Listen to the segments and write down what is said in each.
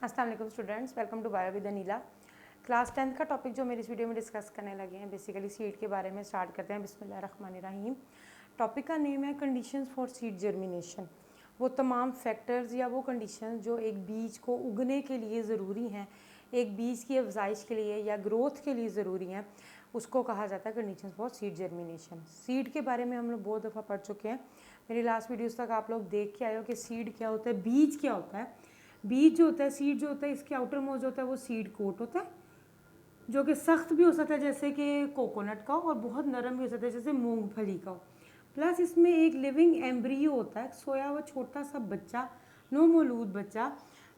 अस्सलाम वालेकुम students, welcome to bio with Aneela. Class 10th का टॉपिक जो मेरी इस वीडियो में डिस्कस करने लगे हैं बेसिकली सीड के बारे में स्टार्ट करते हैं। बिस्मिल्लाहिर्रहमानिर्रहीम। टॉपिक का नेम है कंडीशंस फॉर सीड जर्मिनेशन। वो तमाम फैक्टर्स या वो कंडीशंस जो एक बीज को उगने के लिए ज़रूरी हैं, एक बीज की अफजाइश के लिए या ग्रोथ के लिए ज़रूरी हैं, उसको कहा जाता है conditions for seed germination. Seed के बारे में हम लोग बहुत दफ़ा पढ़ चुके हैं। मेरी लास्ट वीडियोस तक आप लोग देख के आए हो कि सीड क्या होता है, बीज क्या होता है। बीज जो होता है, सीड जो होता है, इसके आउटर मोस्ट जो होता है वो सीड कोट होता है, जो कि सख्त भी हो सकता है जैसे कि कोकोनट का, और बहुत नरम भी हो सकता है जैसे मूंगफली का। प्लस इसमें एक लिविंग एम्ब्रियो होता है, सोया हुआ छोटा सा बच्चा, नौमौलूद बच्चा,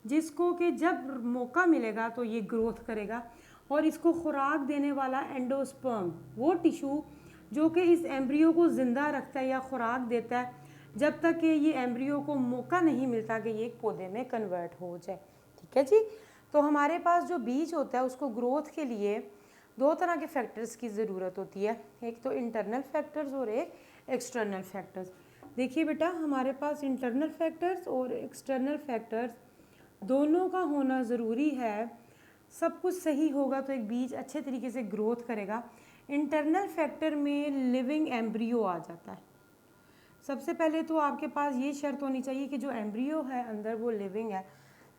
जिसको कि जब मौका मिलेगा तो ये ग्रोथ करेगा। और इसको खुराक देने वाला एंडोस्पर्म, वो टिश्यू जो कि इस एम्ब्रियो को ज़िंदा रखता है या खुराक देता है जब तक कि ये एम्ब्रियो को मौका नहीं मिलता कि ये एक पौधे में कन्वर्ट हो जाए। ठीक है जी। तो हमारे पास जो बीज होता है उसको ग्रोथ के लिए दो तरह के फैक्टर्स की ज़रूरत होती है, एक तो इंटरनल फैक्टर्स और एक एक्सटर्नल फैक्टर्स। देखिए बेटा, हमारे पास इंटरनल फैक्टर्स और एक्सटर्नल फैक्टर्स दोनों का होना ज़रूरी है। सब कुछ सही होगा तो एक बीज अच्छे तरीके से ग्रोथ करेगा। इंटरनल फैक्टर में लिविंग एम्ब्रियो आ जाता है। सबसे पहले तो आपके पास ये शर्त होनी चाहिए कि जो एम्ब्रियो है अंदर वो लिविंग है,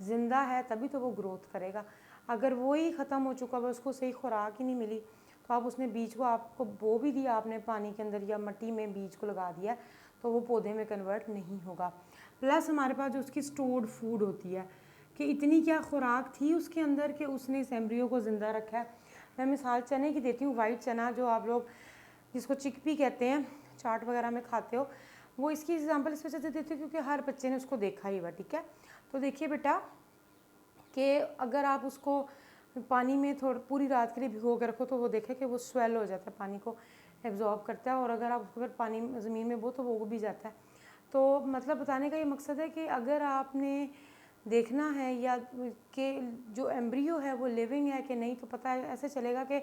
ज़िंदा है, तभी तो वो ग्रोथ करेगा। अगर वो ही ख़त्म हो चुका है, उसको सही खुराक ही नहीं मिली, तो आप उसने बीज को आपको बो भी दिया आपने पानी के अंदर या मिट्टी में बीज को लगा दिया, तो वो पौधे में कन्वर्ट नहीं होगा। प्लस हमारे पास जो उसकी स्टोर्ड फूड होती है कि इतनी क्या खुराक थी उसके अंदर कि उसने इस एम्ब्रियो को ज़िंदा रखा है। मैं मिसाल चने की देती हूँ। वाइट चना जो आप लोग जिसको चिकपी कहते हैं, चाट वगैरह में खाते हो, वो इसकी एग्जांपल इस वजह से देती हूँ क्योंकि हर बच्चे ने उसको देखा ही हुआ। ठीक है, तो देखिए बेटा कि अगर आप उसको पानी में पूरी रात के लिए भिगो के रखो तो वो देखे कि वो स्वेल हो जाता है, पानी को एब्जॉर्ब करता है, और अगर आप उसको फिर पानी ज़मीन में बो तो वो भी जाता है। तो मतलब बताने का ये मकसद है कि अगर आपने देखना है या कि जो एम्ब्रियो है वो लिविंग है कि नहीं, तो पता है ऐसे चलेगा कि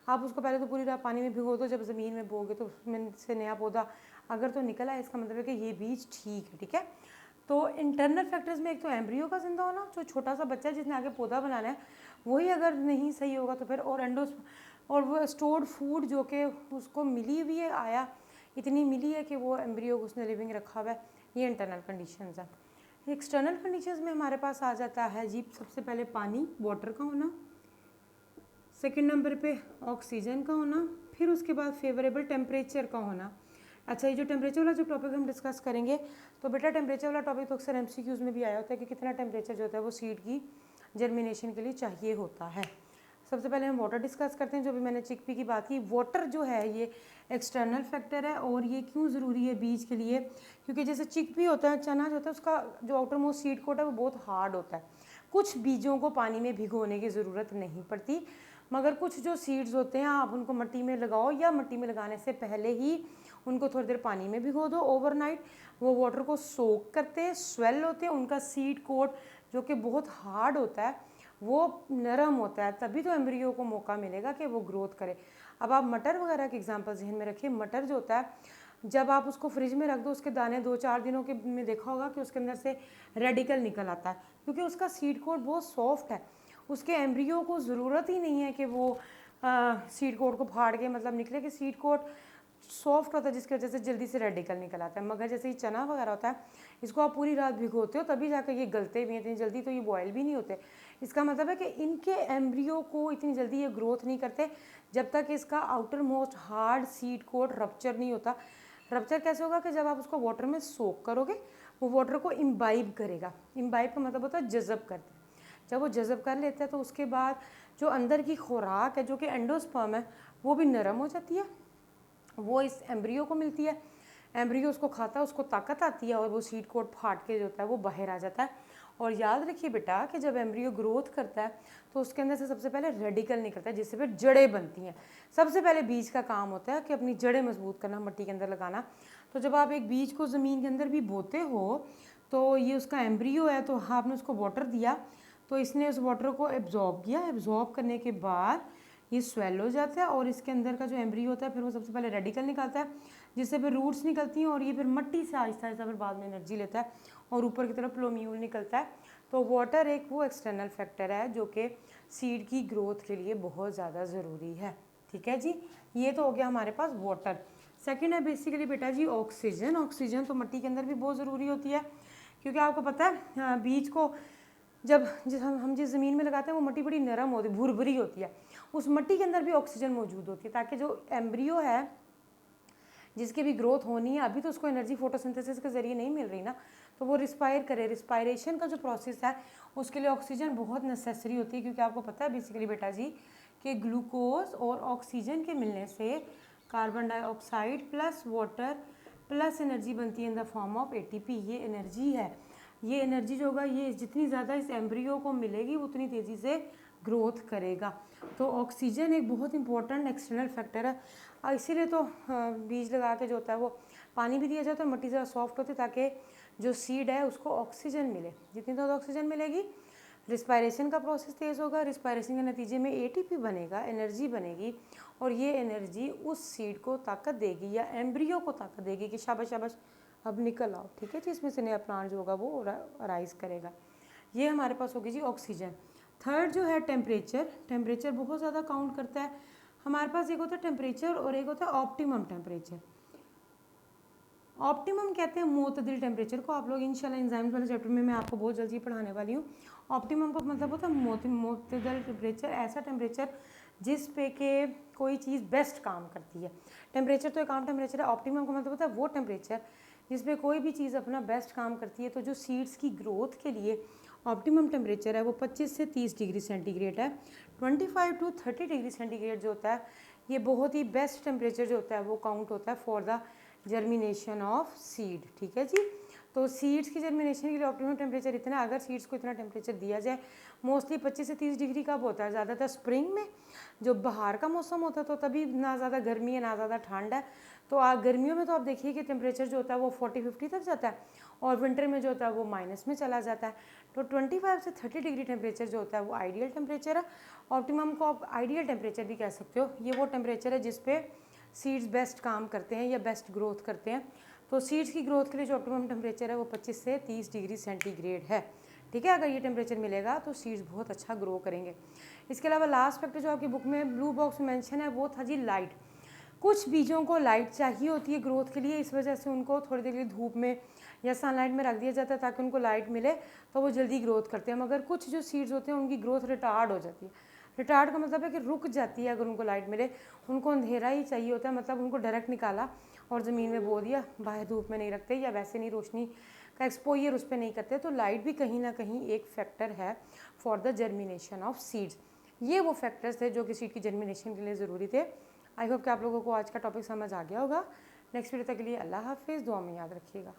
आप उसको पहले तो पूरी रात पानी में भिगो दो, जब ज़मीन में बोगे तो उसमें से नया पौधा अगर तो निकला है, इसका मतलब है कि ये बीज ठीक है। ठीक है, तो इंटरनल फैक्टर्स में एक तो एम्ब्रियो का जिंदा होना, जो छोटा सा बच्चा है जिसने आगे पौधा बनाना है, वही अगर नहीं सही होगा तो फिर और वो स्टोर्ड फूड जो कि उसको मिली हुई है, आया इतनी मिली है कि वो एम्ब्रियो को उसने लिविंग रखा हुआ है, ये इंटरनल कंडीशंस है। एक्सटर्नल कंडीशंस में हमारे पास आ जाता है जी सबसे पहले पानी, वाटर का होना, सेकंड नंबर पे ऑक्सीजन का होना, फिर उसके बाद फेवरेबल टेम्परेचर का होना। अच्छा, ये जो टेम्परेचर वाला जो टॉपिक हम डिस्कस करेंगे, तो बेटा टेम्परेचर वाला टॉपिक तो अक्सर एमसीक्यूज़ में भी आया होता है कि कितना टेम्परेचर जो होता है वो सीड की जर्मिनेशन के लिए चाहिए होता है। सबसे पहले हम वाटर डिस्कस करते हैं। जो भी मैंने चिकपी की बात की, वाटर जो है ये एक्सटर्नल फैक्टर है, और ये क्यों ज़रूरी है बीज के लिए, क्योंकि जैसे चिकपी होता है, चना जो होता है, उसका जो आउटर मोस्ट सीड कोट है वो बहुत हार्ड होता है। कुछ बीजों को पानी में भिगोने की ज़रूरत नहीं पड़ती, मगर कुछ जो सीड्स होते हैं आप उनको मिट्टी में लगाओ या मिट्टी में लगाने से पहले ही उनको थोड़ी देर पानी में भिगो दो ओवरनाइट। वो वाटर को सोक करते हैं, स्वेल होते हैं, उनका सीड कोट जो कि बहुत हार्ड होता है वो नरम होता है, तभी तो एम्ब्रियो को मौका मिलेगा कि वो ग्रोथ करे। अब आप मटर वगैरह के एग्जांपल जहन में रखिए। मटर जो होता है जब आप उसको फ्रिज में रख दो, उसके दाने 2-4 दिनों के में देखा होगा कि उसके अंदर से रेडिकल निकल आता है, क्योंकि उसका सीड कोट बहुत सॉफ्ट है। उसके एम्ब्रियो को ज़रूरत ही नहीं है कि वो सीड कोट को फाड़ के मतलब निकले, कि सीड कोट सॉफ्ट होता है जिसकी वजह से जल्दी से रेडिकल निकल आता है। मगर जैसे ये चना वगैरह होता है, इसको आप पूरी रात भिगोते हो तभी जाकर ये गलते भी हैं, इतनी जल्दी तो ये बॉयल भी नहीं होते। इसका मतलब है कि इनके एम्ब्रियो को इतनी जल्दी ये ग्रोथ नहीं करते जब तक इसका outermost hard seed coat rupture नहीं होता। रप्चर कैसे होगा कि जब आप उसको वाटर में सोक करोगे, वो वाटर को इम्बाइब करेगा। इम्बाइब का मतलब होता है जज़ब करते हैं। जब वो जज़ब कर लेता है तो उसके बाद जो अंदर की खुराक है जो कि एंडोस्पर्म है, वो भी नरम हो जाती है, वो इस एम्ब्रियो को मिलती है। एम्ब्रियो उसको खाता है, उसको ताकत आती है, और वो सीड कोट फाट के जो होता है वो बाहर आ जाता है। और याद रखिए बेटा कि जब एम्ब्रियो ग्रोथ करता है तो उसके अंदर से सबसे पहले रेडिकल निकलता है, जिससे फिर जड़ें बनती हैं। सबसे पहले बीज का काम होता है कि अपनी जड़ें मजबूत करना, मिट्टी के अंदर लगाना। तो जब आप एक बीज को ज़मीन के अंदर भी बोते हो तो ये उसका एम्ब्रियो है, तो आपने उसको वाटर दिया, तो इसने उस वाटर को एब्जॉर्ब किया। एब्जॉर्ब करने के बाद ये स्वेल हो जाता है, और इसके अंदर का जो एम्ब्रियो होता है फिर वो सबसे पहले रेडिकल निकालता है। जिससे फिर रूट्स निकलती हैं और ये फिर मिट्टी से आहिस्ता आहिस्ता फिर बाद में एनर्जी लेता है और ऊपर की तरफ प्लोम्यूल निकलता है। तो वाटर एक वो एक्सटर्नल फैक्टर है जो कि सीड की ग्रोथ के लिए बहुत ज़्यादा ज़रूरी है। ठीक है जी, ये तो हो गया हमारे पास वाटर। सेकेंड है बेसिकली बेटा जी ऑक्सीजन। ऑक्सीजन तो मिट्टी के अंदर भी बहुत ज़रूरी होती है, क्योंकि आपको पता है बीज को जब हम जिस ज़मीन में लगाते हैं वो मिट्टी बड़ी नरम होती है, भुरभुरी होती है, उस मिट्टी के अंदर भी ऑक्सीजन मौजूद होती है, ताकि जो एम्ब्रियो है जिसकी भी ग्रोथ होनी है, अभी तो उसको एनर्जी फोटोसिंथेसिस के ज़रिए नहीं मिल रही ना, तो वो रिस्पायर करे। रिस्पायरेशन का जो प्रोसेस है उसके लिए ऑक्सीजन बहुत नेसेसरी होती है, क्योंकि आपको पता है बेसिकली बेटा जी कि ग्लूकोज और ऑक्सीजन के मिलने से carbon dioxide plus water plus energy बनती है in the form of ATP. ये एनर्जी है, ये एनर्जी जो होगा ये जितनी ज़्यादा इस एम्ब्रियो को मिलेगी उतनी तेज़ी से ग्रोथ करेगा। तो ऑक्सीजन एक बहुत इंपॉर्टेंट एक्सटर्नल फैक्टर है, इसीलिए तो बीज लगा के जो होता है वो पानी भी दिया जाता है, मिट्टी ज़्यादा सॉफ्ट होती है ताकि जो सीड है उसको ऑक्सीजन मिले। जितनी ज़्यादा ऑक्सीजन मिलेगी रिस्पायरेशन का प्रोसेस तेज़ होगा, रिस्पायरेशन के नतीजे में एटीपी बनेगा, एनर्जी बनेगी, और ये एनर्जी उस सीड को ताकत देगी या एम्ब्रियो को ताकत देगी कि शाबाश शाबाश अब निकल आओ। ठीक है जी, इसमें से नया प्लांट जो होगा वो राइज करेगा। ये हमारे पास होगी जी ऑक्सीजन। थर्ड जो है टेम्परेचर। टेम्परेचर बहुत ज़्यादा काउंट करता है। हमारे पास एक होता है टेम्परेचर और एक होता है ऑप्टिमम टेम्परेचर। ऑप्टिमम कहते हैं मोतदिल टेम्परेचर को, आप लोग इंशाल्लाह एंजाइम्स वाले चैप्टर में मैं आपको बहुत जल्दी पढ़ाने वाली हूँ। ऑप्टिमम का मतलब होता है मोतदिल टेम्परेचर, ऐसा टेम्परेचर जिस पे के कोई चीज़ बेस्ट काम करती है। टेम्परेचर तो एक आम टेम्परेचर है, ऑप्टिमम का मतलब होता है वो टेम्परेचर जिसमें कोई भी चीज़ अपना बेस्ट काम करती है। तो जो सीड्स की ग्रोथ के लिए ऑप्टिमम टेम्परेचर है वो 25 से 30 डिग्री सेंटीग्रेड है। 25 टू 30 डिग्री सेंटीग्रेड जो होता है ये बहुत ही बेस्ट टेम्परेचर जो होता है वो काउंट होता है for the germination of seed. ठीक है जी, तो सीड्स की जर्मिनेशन के लिए ऑप्टिमम टेम्परेचर इतना, अगर सीड्स को इतना टेम्परेचर दिया जाए, मोस्टली 25 से 30 डिग्री कब होता है, ज़्यादातर स्प्रिंग में जो बाहर का मौसम होता है, तो तभी ना ज़्यादा गर्मी है ना ज़्यादा ठंड है। तो गर्मियों में तो आप देखिए कि टेम्परेचर जो होता है वो 40-50 तक जाता है, और विंटर में जो होता है वो माइनस में चला जाता है। तो 25 से 30 डिग्री टेम्परेचर जो होता है वो आइडियल टेम्परेचर है। ऑप्टिमम को आप आइडियल टेम्परेचर भी कह सकते हो। ये वो टेम्परेचर है जिस पे सीड्स बेस्ट काम करते हैं या बेस्ट ग्रोथ करते हैं। तो सीड्स की ग्रोथ के लिए जो ऑप्टिमम टेम्परेचर है वो 25 से 30 डिग्री सेंटीग्रेड है। ठीक है, अगर ये टेम्परेचर मिलेगा तो सीड्स बहुत अच्छा ग्रो करेंगे। इसके अलावा लास्ट फैक्टर जो आपकी बुक में ब्लू बॉक्स में मेंशन है वो था जी लाइट। कुछ बीजों को लाइट चाहिए होती है ग्रोथ के लिए, इस वजह से उनको थोड़ी देर के लिए धूप में या सनलाइट में रख दिया जाता है ताकि उनको लाइट मिले तो वो जल्दी ग्रोथ करते हैं। मगर कुछ जो सीड्स होते हैं उनकी ग्रोथ रिटार्ड हो जाती है। रिटार्ड का मतलब है कि रुक जाती है अगर उनको लाइट मिले। उनको अंधेरा ही चाहिए होता है, मतलब उनको डायरेक्ट निकाला और ज़मीन में बो दिया, बाहर धूप में नहीं रखते या वैसे नहीं रोशनी का एक्सपोजर उस पर नहीं करते। तो लाइट भी कहीं ना कहीं एक फैक्टर है for the germination of seeds. ये वो फैक्टर्स थे जो कि सीड की जर्मिनेशन के लिए ज़रूरी थे। आई होप कि आप लोगों को आज का टॉपिक समझ आ गया होगा। नेक्स्ट वीडियो तक के लिए अल्लाह हाफिज़, दुआ में याद रखिएगा।